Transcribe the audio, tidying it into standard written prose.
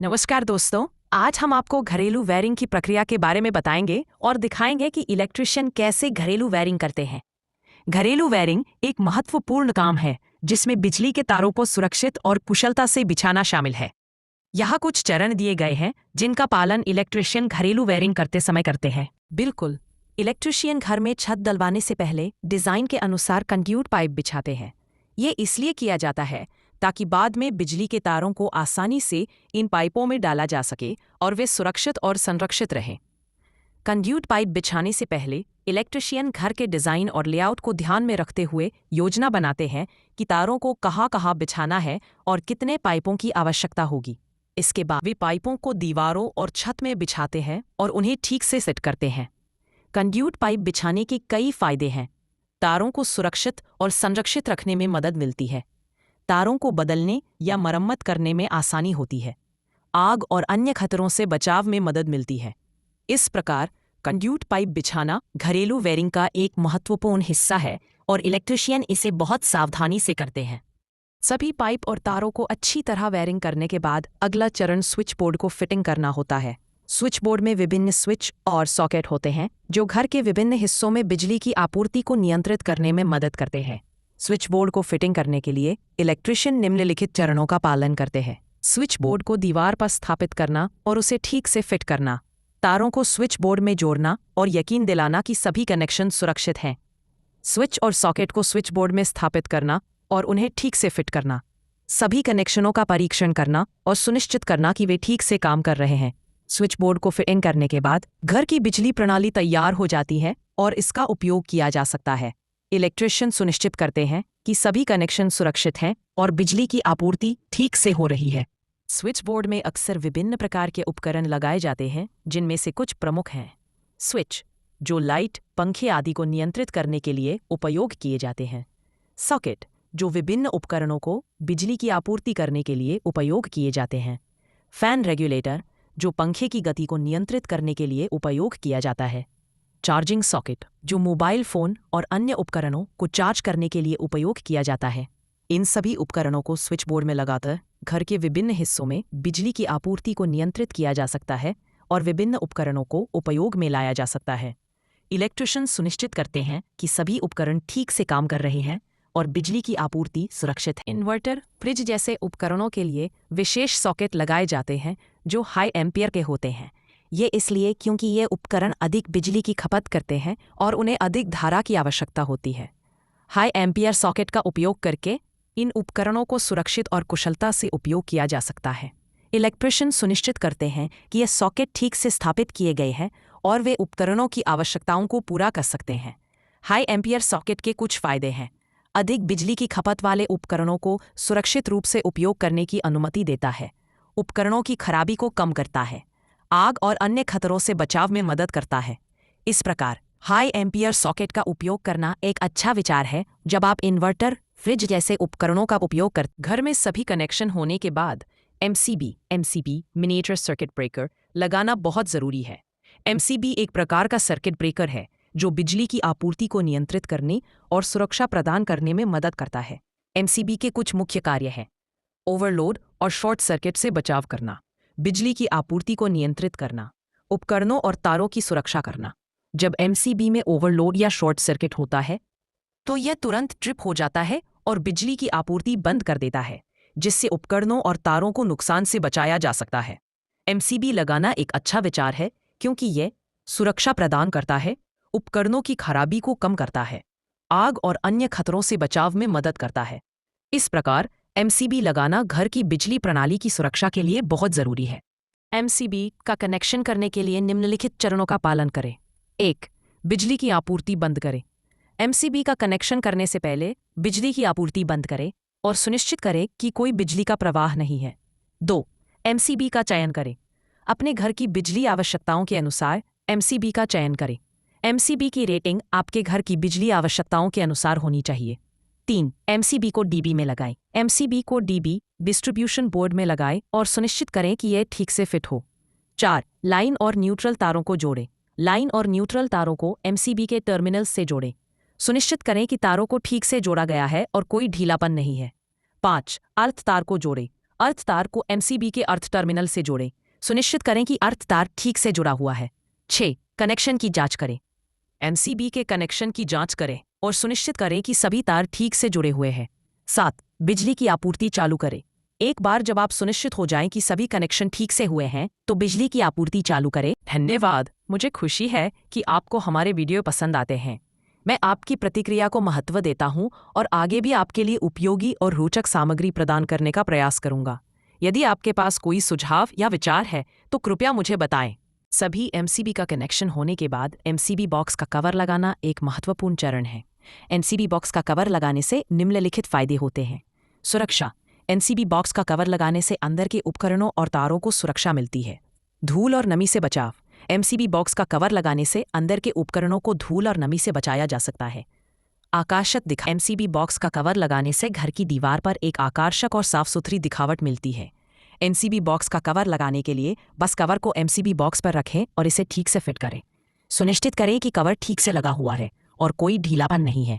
नमस्कार दोस्तों, आज हम आपको घरेलू वायरिंग की प्रक्रिया के बारे में बताएंगे और दिखाएंगे कि इलेक्ट्रिशियन कैसे घरेलू वायरिंग करते हैं। घरेलू वायरिंग एक महत्वपूर्ण काम है जिसमें बिजली के तारों को सुरक्षित और कुशलता से बिछाना शामिल है। यहाँ कुछ चरण दिए गए हैं जिनका पालन इलेक्ट्रिशियन घरेलू वायरिंग करते समय करते हैं। बिल्कुल, इलेक्ट्रिशियन घर में छत डलवाने से पहले डिजाइन के अनुसार कंड्यूट पाइप बिछाते हैं। ये इसलिए किया जाता है ताकि बाद में बिजली के तारों को आसानी से इन पाइपों में डाला जा सके और वे सुरक्षित और संरक्षित रहें। कंड्यूट पाइप बिछाने से पहले इलेक्ट्रिशियन घर के डिजाइन और लेआउट को ध्यान में रखते हुए योजना बनाते हैं कि तारों को कहाँ बिछाना है और कितने पाइपों की आवश्यकता होगी। इसके बाद वे पाइपों को दीवारों और छत में बिछाते हैं और उन्हें ठीक से सेट करते हैं। कंड्यूट पाइप बिछाने के कई फायदे हैं। तारों को सुरक्षित और संरक्षित रखने में मदद मिलती है। तारों को बदलने या मरम्मत करने में आसानी होती है। आग और अन्य खतरों से बचाव में मदद मिलती है। इस प्रकार कंड्यूट पाइप बिछाना घरेलू वायरिंग का एक महत्वपूर्ण हिस्सा है और इलेक्ट्रिशियन इसे बहुत सावधानी से करते हैं। सभी पाइप और तारों को अच्छी तरह वायरिंग करने के बाद अगला चरण स्विच बोर्ड को फिटिंग करना होता है। स्विच बोर्ड में विभिन्न स्विच और सॉकेट होते हैं जो घर के विभिन्न हिस्सों में बिजली की आपूर्ति को नियंत्रित करने में मदद करते हैं। स्विच बोर्ड को फिटिंग करने के लिए इलेक्ट्रिशियन निम्नलिखित चरणों का पालन करते हैं। स्विच बोर्ड को दीवार पर स्थापित करना और उसे ठीक से फिट करना, तारों को स्विच बोर्ड में जोड़ना और यकीन दिलाना कि सभी कनेक्शन सुरक्षित हैं। स्विच और सॉकेट को स्विच बोर्ड में स्थापित करना और उन्हें ठीक से फिट करना, सभी कनेक्शनों का परीक्षण करना और सुनिश्चित करना कि वे ठीक से काम कर रहे हैं। स्विच बोर्ड को फिटिंग करने के बाद घर की बिजली प्रणाली तैयार हो जाती है और इसका उपयोग किया जा सकता है। इलेक्ट्रिशियन सुनिश्चित करते हैं कि सभी कनेक्शन सुरक्षित हैं और बिजली की आपूर्ति ठीक से हो रही है। स्विच बोर्ड में अक्सर विभिन्न प्रकार के उपकरण लगाए जाते हैं जिनमें से कुछ प्रमुख हैं। स्विच, जो लाइट, पंखे आदि को नियंत्रित करने के लिए उपयोग किए जाते हैं। सॉकेट, जो विभिन्न उपकरणों को बिजली की आपूर्ति करने के लिए उपयोग किए जाते हैं। फैन रेगुलेटर, जो पंखे की गति को नियंत्रित करने के लिए उपयोग किया जाता है। चार्जिंग सॉकेट, जो मोबाइल फोन और अन्य उपकरणों को चार्ज करने के लिए उपयोग किया जाता है। इन सभी उपकरणों को स्विच बोर्ड में लगाकर घर के विभिन्न हिस्सों में बिजली की आपूर्ति को नियंत्रित किया जा सकता है और विभिन्न उपकरणों को उपयोग में लाया जा सकता है। इलेक्ट्रिशियन सुनिश्चित करते हैं कि सभी उपकरण ठीक से काम कर रहे हैं और बिजली की आपूर्ति सुरक्षित है। इन्वर्टर, फ्रिज जैसे उपकरणों के लिए विशेष सॉकेट लगाए जाते हैं जो हाई एम्पियर के होते हैं। ये इसलिए क्योंकि ये उपकरण अधिक बिजली की खपत करते हैं और उन्हें अधिक धारा की आवश्यकता होती है। हाई एम्पियर सॉकेट का उपयोग करके इन उपकरणों को सुरक्षित और कुशलता से उपयोग किया जा सकता है। इलेक्ट्रिशियन सुनिश्चित करते हैं कि ये सॉकेट ठीक से स्थापित किए गए हैं और वे उपकरणों की आवश्यकताओं को पूरा कर सकते हैं। हाई एम्पियर सॉकेट के कुछ फायदे हैं। अधिक बिजली की खपत वाले उपकरणों को सुरक्षित रूप से उपयोग करने की अनुमति देता है। उपकरणों की खराबी को कम करता है। आग और अन्य खतरों से बचाव में मदद करता है। इस प्रकार हाई एम्पियर सॉकेट का उपयोग करना एक अच्छा विचार है जब आप इन्वर्टर, फ्रिज जैसे उपकरणों का उपयोग कर। घर में सभी कनेक्शन होने के बाद एमसीबी मिनिएचर सर्किट ब्रेकर लगाना बहुत ज़रूरी है। एमसीबी एक प्रकार का सर्किट ब्रेकर है जो बिजली की आपूर्ति को नियंत्रित करने और सुरक्षा प्रदान करने में मदद करता है। एमसीबी के कुछ मुख्य कार्य हैं: ओवरलोड और शॉर्ट सर्किट से बचाव करना, बिजली की आपूर्ति को नियंत्रित करना, उपकरणों और तारों की सुरक्षा करना। जब एमसीबी में ओवरलोड या शॉर्ट सर्किट होता है तो यह तुरंत ट्रिप हो जाता है और बिजली की आपूर्ति बंद कर देता है, जिससे उपकरणों और तारों को नुकसान से बचाया जा सकता है। एमसीबी लगाना एक अच्छा विचार है क्योंकि यह सुरक्षा प्रदान करता है, उपकरणों की खराबी को कम करता है, आग और अन्य खतरों से बचाव में मदद करता है। इस प्रकार एमसीबी लगाना घर की बिजली प्रणाली की सुरक्षा के लिए बहुत ज़रूरी है। एमसीबी का कनेक्शन करने के लिए निम्नलिखित चरणों का पालन करें। 1. बिजली की आपूर्ति बंद करें। एमसीबी का कनेक्शन करने से पहले बिजली की आपूर्ति बंद करें और सुनिश्चित करें कि कोई बिजली का प्रवाह नहीं है। 2. एमसीबी का चयन करें। अपने घर की बिजली आवश्यकताओं के अनुसार एमसीबी का चयन करें। एमसीबी की रेटिंग आपके घर की बिजली आवश्यकताओं के अनुसार होनी चाहिए। 3. एमसीबी को डीबी में लगाएं। एमसीबी को डीबी डिस्ट्रीब्यूशन बोर्ड में लगाएं और सुनिश्चित करें कि यह ठीक से फिट हो। 4. लाइन और न्यूट्रल तारों को जोड़ें। लाइन और न्यूट्रल तारों को एमसीबी के टर्मिनल्स से जोड़ें। सुनिश्चित करें कि तारों को ठीक से जोड़ा गया है और कोई ढीलापन नहीं है। 5. अर्थ तार को जोड़ें। अर्थ तार को एमसीबी के अर्थ टर्मिनल से जोड़ें। सुनिश्चित करें कि अर्थ तार ठीक से जुड़ा हुआ है। 6. कनेक्शन की जांच करें। एमसीबी के कनेक्शन की जांच करें और सुनिश्चित करें कि सभी तार ठीक से जुड़े हुए हैं। 7. बिजली की आपूर्ति चालू करें। एक बार जब आप सुनिश्चित हो जाएं कि सभी कनेक्शन ठीक से हुए हैं तो बिजली की आपूर्ति चालू करें। धन्यवाद। मुझे खुशी है कि आपको हमारे वीडियो पसंद आते हैं। मैं आपकी प्रतिक्रिया को महत्व देता हूं और आगे भी आपके लिए उपयोगी और रोचक सामग्री प्रदान करने का प्रयास करूंगा। यदि आपके पास कोई सुझाव या विचार है तो कृपया मुझे बताएं। सभी एमसीबी का कनेक्शन होने के बाद एमसीबी बॉक्स का कवर लगाना एक महत्वपूर्ण चरण है। एमसीबी बॉक्स का कवर लगाने से निम्नलिखित फायदे होते हैं। सुरक्षा। एमसीबी बॉक्स का कवर लगाने से अंदर के उपकरणों और तारों को सुरक्षा मिलती है। धूल और नमी से बचाव। एमसीबी बॉक्स का कवर लगाने से अंदर के उपकरणों को धूल और नमी से बचाया जा सकता है। आकर्षक दिखा। एमसीबी बॉक्स का कवर लगाने से घर की दीवार पर एक आकर्षक और साफ सुथरी दिखावट मिलती है। एमसीबी बॉक्स का कवर लगाने के लिए बस कवर को एमसीबी बॉक्स पर रखें और इसे ठीक से फिट करें। सुनिश्चित करें कि कवर ठीक से लगा हुआ है और कोई ढीलापन नहीं है।